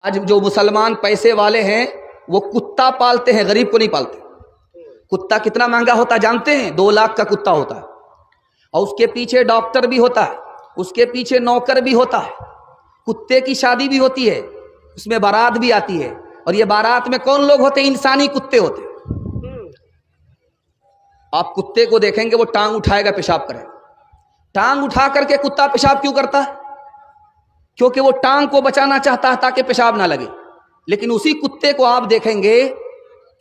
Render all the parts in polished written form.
آج جو مسلمان پیسے والے ہیں وہ کتا پالتے ہیں، غریب کو نہیں پالتے۔ کتا کتنا مہنگا ہوتا ہے جانتے ہیں؟ 2 لاکھ کا کتا ہوتا ہے، اور اس کے پیچھے ڈاکٹر بھی ہوتا ہے، اس کے پیچھے نوکر بھی ہوتا ہے۔ کتے کی شادی بھی ہوتی ہے، اس میں بارات بھی آتی ہے، اور یہ بارات میں کون لوگ ہوتے ہیں؟ انسانی کتے ہوتے ہیں۔ آپ کتے کو دیکھیں گے وہ ٹانگ اٹھائے گا، پیشاب کرے گا۔ ٹانگ اٹھا کر کے کتا پیشاب کیوں کرتا ہے؟ کیونکہ وہ ٹانگ کو بچانا چاہتا ہے تاکہ پیشاب نہ لگے۔ لیکن اسی کتے کو آپ دیکھیں گے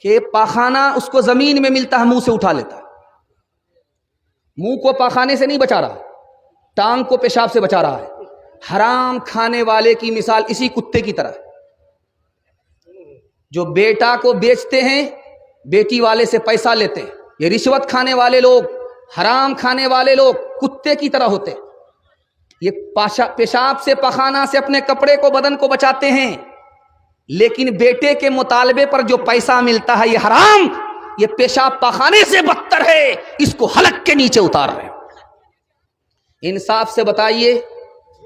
کہ پاخانہ اس کو زمین میں ملتا ہے، منہ سے اٹھا لیتا ہے۔ منہ کو پاخانے سے نہیں بچا رہا، ٹانگ کو پیشاب سے بچا رہا ہے۔ حرام کھانے والے کی مثال اسی کتے کی طرح ہے، جو بیٹا کو بیچتے ہیں، بیٹی والے سے پیسہ لیتے ہیں۔ یہ رشوت کھانے والے لوگ، حرام کھانے والے لوگ کتے کی طرح ہوتے ہیں۔ یہ پیشاب سے پخانہ سے اپنے کپڑے کو، بدن کو بچاتے ہیں، لیکن بیٹے کے مطالبے پر جو پیسہ ملتا ہے یہ حرام، یہ پیشاب پخانے سے بدتر ہے، اس کو حلق کے نیچے اتار رہے ہیں۔ انصاف سے بتائیے،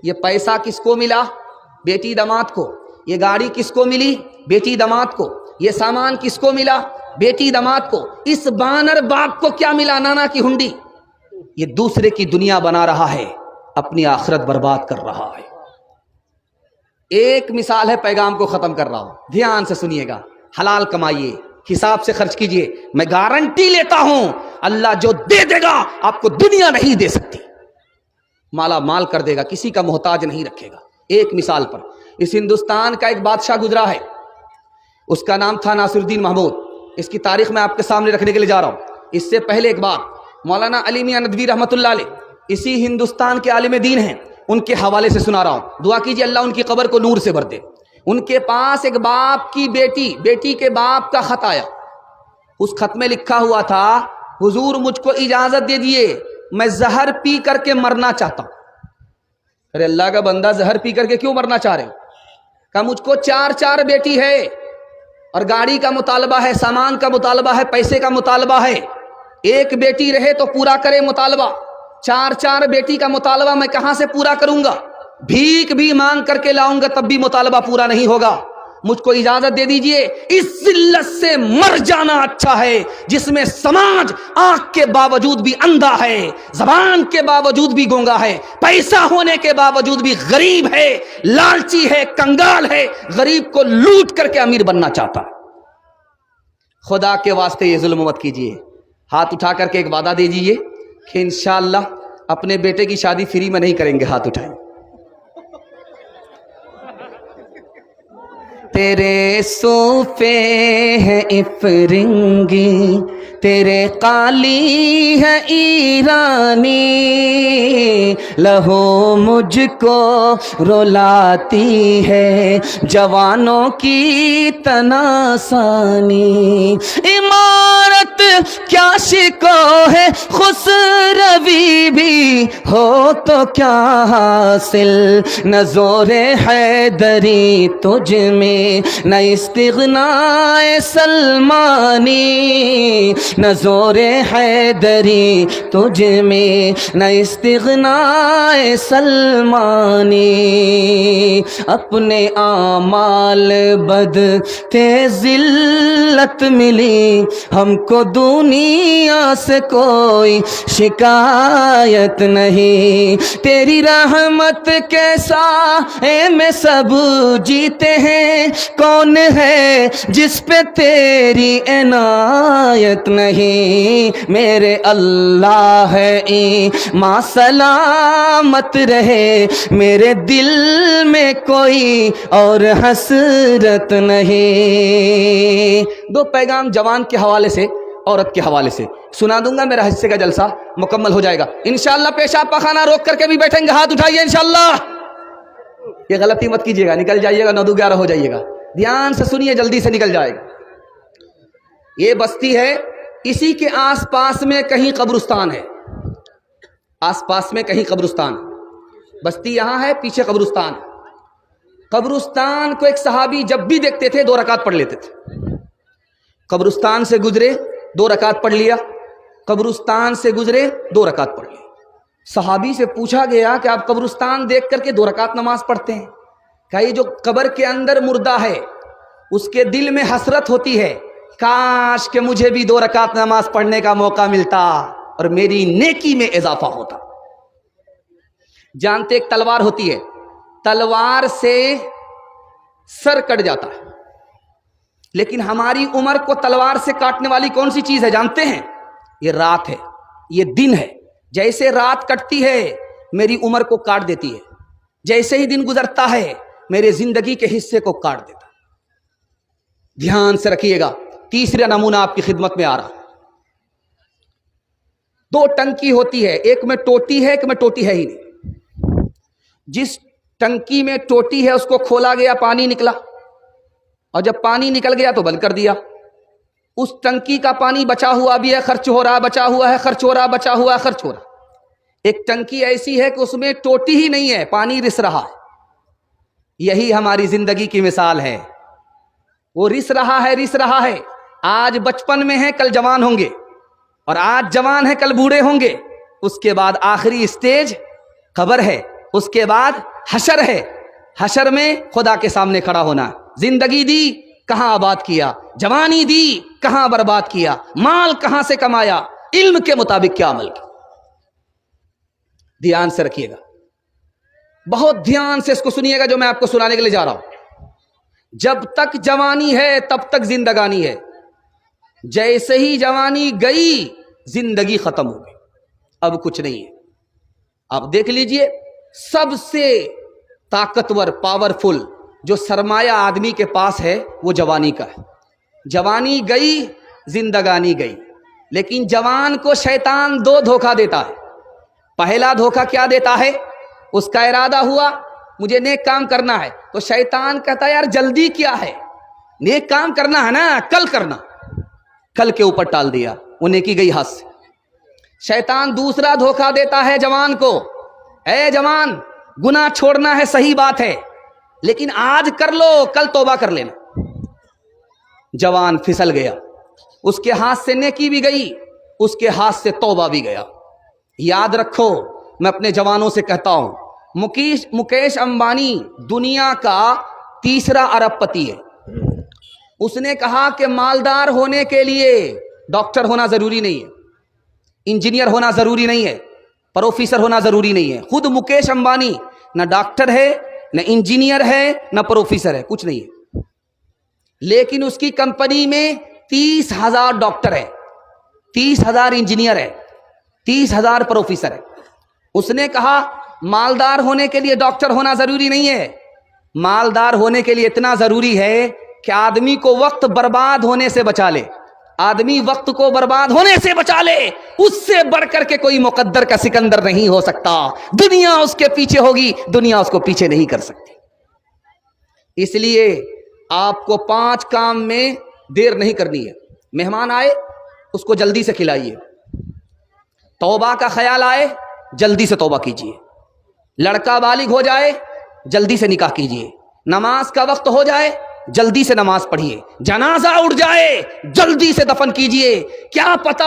یہ پیسہ کس کو ملا؟ بیٹی داماد کو۔ یہ گاڑی کس کو ملی؟ بیٹی داماد کو۔ یہ سامان کس کو ملا؟ بیٹی داماد کو۔ اس بانر باپ کو کیا ملا؟ نانا کی ہنڈی۔ یہ دوسرے کی دنیا بنا رہا ہے، اپنی آخرت برباد کر رہا ہے۔ ایک مثال ہے، پیغام کو ختم کر رہا ہوں، دھیان سے سنیے گا۔ حلال کمائیے، حساب سے خرچ کیجئے۔ میں گارنٹی لیتا ہوں اللہ جو دے دے گا آپ کو دنیا نہیں دے سکتی، مالا مال کر دے گا، کسی کا محتاج نہیں رکھے گا۔ ایک مثال پر، اس ہندوستان کا ایک بادشاہ گزرا ہے، اس کا نام تھا ناصر الدین محمود۔ اس کی تاریخ میں آپ کے سامنے رکھنے کے لیے جا رہا ہوں۔ اس سے پہلے ایک بات، مولانا علی میاں ندوی رحمۃ اللہ علیہ اسی ہندوستان کے عالم دین ہیں، ان کے حوالے سے سنا رہا ہوں، دعا کیجیے اللہ ان کی قبر کو نور سے بھر دے۔ ان کے پاس ایک باپ کی بیٹی کے باپ کا خط آیا۔ اس خط میں لکھا ہوا تھا، حضور مجھ کو اجازت دے دیے، میں زہر پی کر کے مرنا چاہتا ہوں۔ ارے اللہ کا بندہ، زہر پی کر کے کیوں مرنا چاہ رہے ہو؟ کہا مجھ کو 4 بیٹی ہے، اور گاڑی کا مطالبہ ہے، سامان کا مطالبہ ہے، پیسے کا مطالبہ ہے۔ ایک بیٹی رہے تو پورا کرے مطالبہ، 4 بیٹی کا مطالبہ میں کہاں سے پورا کروں گا؟ بھیک بھی مانگ کر کے لاؤں گا تب بھی مطالبہ پورا نہیں ہوگا۔ مجھ کو اجازت دے دیجئے، اس ذلت سے مر جانا اچھا ہے جس میں سماج آنکھ کے باوجود بھی اندھا ہے، زبان کے باوجود بھی گونگا ہے، پیسہ ہونے کے باوجود بھی غریب ہے، لالچی ہے، کنگال ہے، غریب کو لوٹ کر کے امیر بننا چاہتا ہے۔ خدا کے واسطے یہ ظلم مت کیجئے۔ ہاتھ اٹھا کر کے ایک وعدہ دے دیجئے کہ انشاءاللہ اپنے بیٹے کی شادی فری میں نہیں کریں گے۔ ہاتھ اٹھائیں۔ تیرے صوفے ہیں افرنگی، تیرے قالی ہے ایرانی، لہو مجھ کو رلاتی ہے جوانوں کی تناسانی۔ عمارت کیا شکو ہے خسروی بھی ہو تو کیا حاصل، نہ زور حیدری تجھ میں نہ استغنائے سلمانی، نہ زور حیدری تجھ میں نہ استغنائے سلمانی۔ اپنے اعمال بد تھے ذلت ملی، ہم کو دنیا سے کوئی شکایت نہیں، تیری رحمت کے سائے میں سب جیتے ہیں، کون ہے جس پہ تیری عنایت نہیں، میرے اللہ ہے ایمان سلامت رہے، میرے دل میں کوئی اور حسرت نہیں۔ 2 پیغام جوان کے حوالے سے، عورت کے حوالے سے سنا دوں گا، میرا حصے کا جلسہ مکمل ہو جائے گا انشاءاللہ۔ پیشاب پخانہ روک کر کے بھی بیٹھیں گے، ہاتھ اٹھائیے انشاءاللہ۔ یہ غلطی مت کیجیے گا، نکل جائیے گا، 9-11 ہو جائیے گا۔ دھیان سے سنیے، جلدی سے نکل جائے گا۔ یہ بستی ہے، اسی کے آس پاس میں کہیں قبرستان ہے، آس پاس میں کہیں قبرستان، بستی یہاں ہے، پیچھے قبرستان۔ قبرستان کو ایک صحابی جب بھی دیکھتے تھے 2 رکعت پڑھ لیتے تھے۔ قبرستان سے گزرے 2 رکعت پڑھ لیا، قبرستان سے گزرے 2 رکعت پڑھ لی۔ صحابی سے پوچھا گیا کہ آپ قبرستان دیکھ کر کے 2 رکعت نماز پڑھتے ہیں؟ کہ جو قبر کے اندر مردہ ہے اس کے دل میں حسرت ہوتی ہے، کاش کہ مجھے بھی 2 رکعت نماز پڑھنے کا موقع ملتا اور میری نیکی میں اضافہ ہوتا۔ جانتے ایک تلوار ہوتی ہے، تلوار سے سر کٹ جاتا ہے، لیکن ہماری عمر کو تلوار سے کاٹنے والی کون سی چیز ہے جانتے ہیں؟ یہ رات ہے، یہ دن ہے۔ جیسے رات کٹتی ہے میری عمر کو کاٹ دیتی ہے، جیسے ہی دن گزرتا ہے میرے زندگی کے حصے کو کاٹ دیتا ہے۔ دھیان سے رکھیے گا، تیسرا نمونہ آپ کی خدمت میں آ رہا۔ 2 ٹنکی ہوتی ہے، ایک میں ٹوٹی ہے، ایک میں ٹوٹی ہے ہی نہیں۔ جس ٹنکی میں ٹوٹی ہے اس کو کھولا گیا، پانی نکلا، اور جب پانی نکل گیا تو بند کر دیا۔ اس ٹنکی کا پانی بچا ہوا بھی ہے، خرچ ہو رہا، بچا ہوا ہے، خرچ ہو رہا، بچا ہوا ہے، خرچ ہو رہا۔ ایک ٹنکی ایسی ہے کہ اس میں ٹوٹی ہی نہیں ہے، پانی رس رہا ہے۔ یہی ہماری زندگی کی مثال ہے، وہ رس رہا ہے، رس رہا ہے۔ آج بچپن میں ہے، کل جوان ہوں گے، اور آج جوان ہے، کل بوڑھے ہوں گے۔ اس کے بعد آخری اسٹیج قبر ہے، اس کے بعد حشر ہے۔ حشر میں خدا کے سامنے کھڑا ہونا۔ زندگی دی کہاں آباد کیا، جوانی دی کہاں برباد کیا، مال کہاں سے کمایا، علم کے مطابق کیا عمل کیا۔ دھیان سے رکھیے گا، بہت دھیان سے اس کو سنیے گا جو میں آپ کو سنانے کے لیے جا رہا ہوں۔ جب تک جوانی ہے تب تک زندگانی ہے، جیسے ہی جوانی گئی زندگی ختم ہو گئی، اب کچھ نہیں ہے۔ آپ دیکھ لیجئے، سب سے طاقتور، پاورفل جو سرمایہ آدمی کے پاس ہے وہ جوانی کا ہے۔ جوانی گئی زندگانی گئی، لیکن جوان کو شیطان 2 دھوکہ دیتا ہے۔ پہلا دھوکہ کیا دیتا ہے؟ اس کا ارادہ ہوا مجھے نیک کام کرنا ہے، تو شیطان کہتا ہے یار جلدی کیا ہے، نیک کام کرنا ہے نا، کل کرنا، کل کے اوپر ٹال دیا، وہ نیکی گئی ہاتھ سے۔ شیطان دوسرا دھوکہ دیتا ہے جوان کو، اے جوان گناہ چھوڑنا ہے صحیح بات ہے، لیکن آج کر لو کل توبہ کر لینا۔ جوان پھسل گیا، اس کے ہاتھ سے نیکی بھی گئی، اس کے ہاتھ سے توبہ بھی گیا۔ یاد رکھو، میں اپنے جوانوں سے کہتا ہوں، مکیش امبانی دنیا کا 3 ارب پتی ہے۔ اس نے کہا کہ مالدار ہونے کے لیے ڈاکٹر ہونا ضروری نہیں ہے، انجینئر ہونا ضروری نہیں ہے، پروفیسر ہونا ضروری نہیں ہے۔ خود مکیش امبانی نہ ڈاکٹر ہے، نہ انجینئر ہے، نہ پروفیسر ہے، کچھ نہیں ہے، لیکن اس کی کمپنی میں 30,000 ڈاکٹر ہے، 30,000 انجینئر ہے، 30,000 پروفیسر ہے۔ اس نے کہا مالدار ہونے کے لیے ڈاکٹر ہونا ضروری نہیں ہے، مالدار ہونے کے لیے اتنا ضروری ہے کہ آدمی کو وقت برباد ہونے سے بچا لے، آدمی وقت کو برباد ہونے سے بچا لے، اس سے بڑھ کر کے کوئی مقدر کا سکندر نہیں ہو سکتا۔ دنیا اس کے پیچھے ہوگی، دنیا اس کو پیچھے نہیں کر سکتی۔ اس لیے آپ کو 5 کام میں دیر نہیں کرنی ہے۔ مہمان آئے اس کو جلدی سے کھلائیے، توبہ کا خیال آئے جلدی سے توبہ کیجیے، لڑکا بالغ ہو جائے جلدی سے نکاح کیجیے، نماز کا وقت ہو جائے جلدی سے نماز پڑھیے، جنازہ اٹھ جائے جلدی سے دفن کیجیے۔ کیا پتا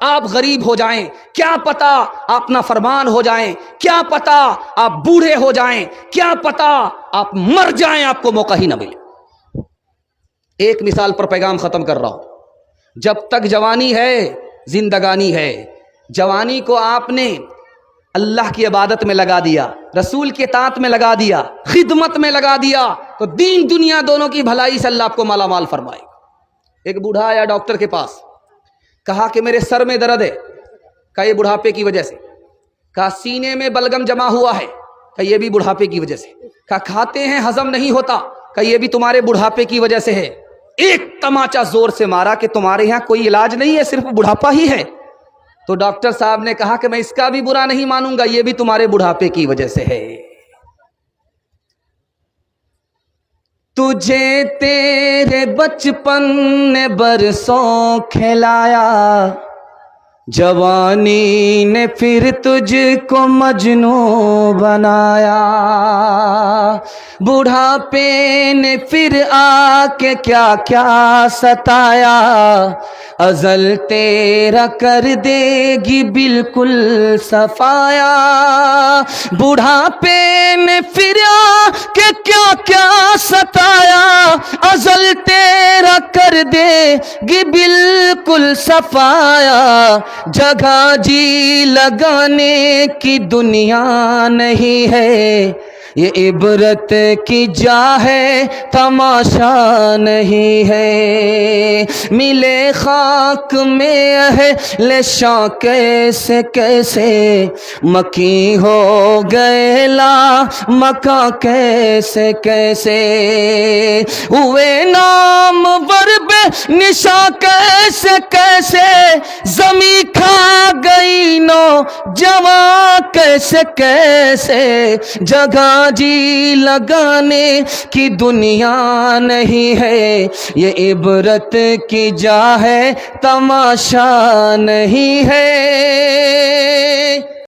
آپ غریب ہو جائیں، کیا پتا آپ نافرمان ہو جائیں، کیا پتا آپ بوڑھے ہو جائیں، کیا پتا آپ مر جائیں، آپ کو موقع ہی نہ ملے۔ ایک مثال پر پیغام ختم کر رہا ہوں، جب تک جوانی ہے زندگانی ہے۔ جوانی کو آپ نے اللہ کی عبادت میں لگا دیا، رسول کے اطاعت میں لگا دیا، خدمت میں لگا دیا، تو دین دنیا دونوں کی بھلائی سے اللہ آپ کو مالا مال فرمائے گا۔ ایک بوڑھا آیا ڈاکٹر کے پاس، کہا کہ میرے سر میں درد ہے، کہا یہ بڑھاپے کی وجہ سے، کہا سینے میں بلغم جمع ہوا ہے، کہا یہ بھی بڑھاپے کی وجہ سے، کہا کھاتے ہیں ہضم نہیں ہوتا، کہا یہ بھی تمہارے بڑھاپے کی وجہ سے ہے۔ ایک تماچا زور سے مارا کہ تمہارے یہاں کوئی علاج نہیں ہے، صرف بڑھاپا ہی ہے۔ تو ڈاکٹر صاحب نے کہا کہ میں اس کا بھی برا نہیں مانوں گا، یہ بھی تمہارے بڑھاپے کی وجہ سے ہے۔ تجھے تیرے بچپن نے برسوں کھلایا، جوانی نے پھر تجھ کو مجنوں بنایا، بڑھاپے نے پھر آ کے کیا کیا ستایا، ازل تیرا کر دے گی بالکل صفایا، بڑھاپے نے پھر آ کہ کیا کیا ستایا، ازل تیرا کر دے گی بالکل صفایا، جگہ جی لگانے کی دنیا نہیں ہے، یہ عبرت کی جا ہے تماشا نہیں ہے، ملے خاک میں اہل شاں کیسے کیسے، مکی ہو گئے لا مکاں کیسے کیسے، ہوئے نام بے نشاں کیسے کیسے، زمیں کھا گئی نو جوان کیسے کیسے، جگہ جی لگانے کی دنیا نہیں ہے، یہ عبرت کی جا ہے تماشا نہیں ہے۔